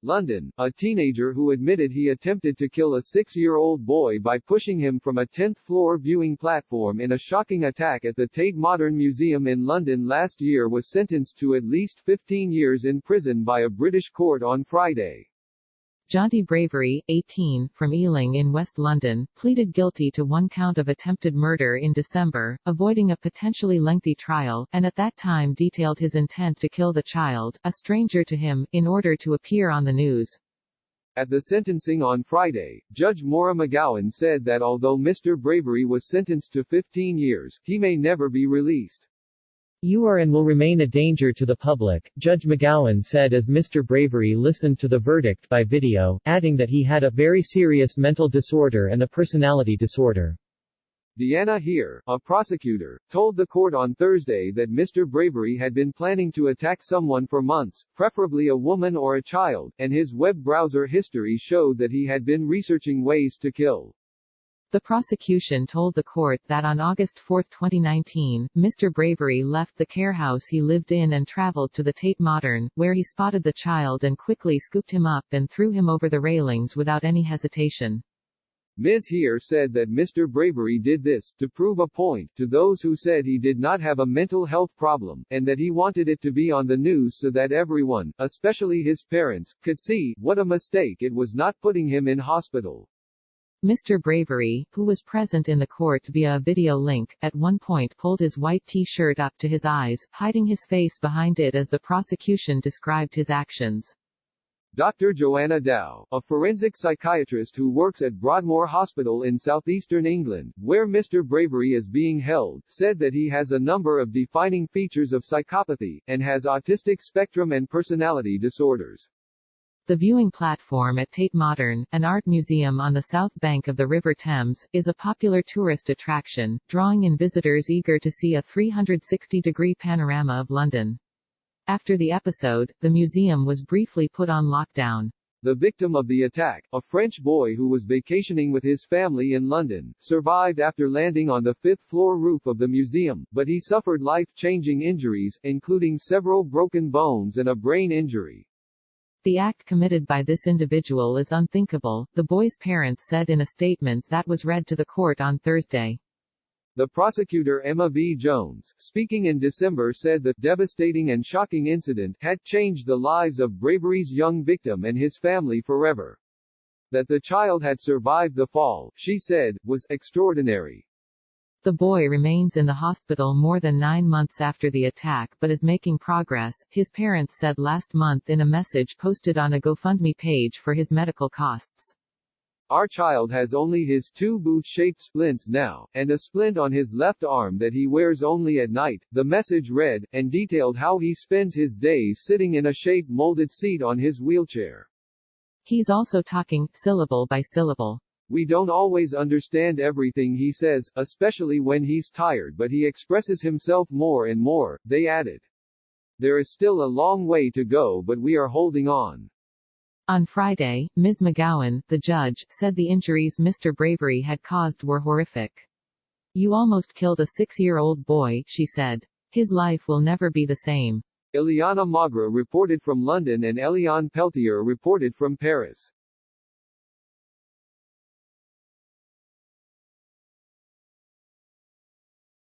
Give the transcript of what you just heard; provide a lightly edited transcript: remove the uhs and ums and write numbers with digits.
London, a teenager who admitted he attempted to kill a 6-year-old boy by pushing him from a 10th-floor viewing platform in a shocking attack at the Tate Modern Museum in London last year was sentenced to at least 15 years in prison by a British court on Friday. Jaunty Bravery, 18, from Ealing in West London, pleaded guilty to one count of attempted murder in December, avoiding a potentially lengthy trial, and at that time detailed his intent to kill the child, a stranger to him, in order to appear on the news. At the sentencing on Friday, Judge Maura McGowan said that although Mr. Bravery was sentenced to 15 years, he may never be released. "You are and will remain a danger to the public," Judge McGowan said as Mr. Bravery listened to the verdict by video, adding that he had a very serious mental disorder and a personality disorder. Deanna Heer, a prosecutor, told the court on Thursday that Mr. Bravery had been planning to attack someone for months, preferably a woman or a child, and his web browser history showed that he had been researching ways to kill. The prosecution told the court that on August 4, 2019, Mr. Bravery left the care house he lived in and traveled to the Tate Modern, where he spotted the child and quickly scooped him up and threw him over the railings without any hesitation. Ms. Heer said that Mr. Bravery did this to prove a point to those who said he did not have a mental health problem, and that he wanted it to be on the news so that everyone, especially his parents, could see what a mistake it was not putting him in hospital. Mr. Bravery, who was present in the court via a video link, at one point pulled his white t-shirt up to his eyes, hiding his face behind it as the prosecution described his actions. Dr. Joanna Dow, a forensic psychiatrist who works at Broadmoor Hospital in southeastern England, where Mr. Bravery is being held, said that he has a number of defining features of psychopathy, and has autistic spectrum and personality disorders. The viewing platform at Tate Modern, an art museum on the south bank of the River Thames, is a popular tourist attraction, drawing in visitors eager to see a 360-degree panorama of London. After the episode, the museum was briefly put on lockdown. The victim of the attack, a French boy who was vacationing with his family in London, survived after landing on the 5th-floor roof of the museum, but he suffered life-changing injuries, including several broken bones and a brain injury. The act committed by this individual is unthinkable, the boy's parents said in a statement that was read to the court on Thursday. The prosecutor Emma V. Jones, speaking in December, said the devastating and shocking incident had changed the lives of Bravery's young victim and his family forever. That the child had survived the fall, she said, was extraordinary. The boy remains in the hospital more than 9 months after the attack but is making progress, his parents said last month in a message posted on a GoFundMe page for his medical costs. Our child has only his 2 boot-shaped splints now, and a splint on his left arm that he wears only at night, the message read, and detailed how he spends his days sitting in a shape-molded seat on his wheelchair. He's also talking, syllable by syllable. We don't always understand everything he says, especially when he's tired, but he expresses himself more and more, they added. There is still a long way to go, but we are holding on. On Friday, Ms. McGowan, the judge, said the injuries Mr. Bravery had caused were horrific. You almost killed a 6-year-old boy, she said. His life will never be the same. Ileana Magra reported from London and Eliane Peltier reported from Paris.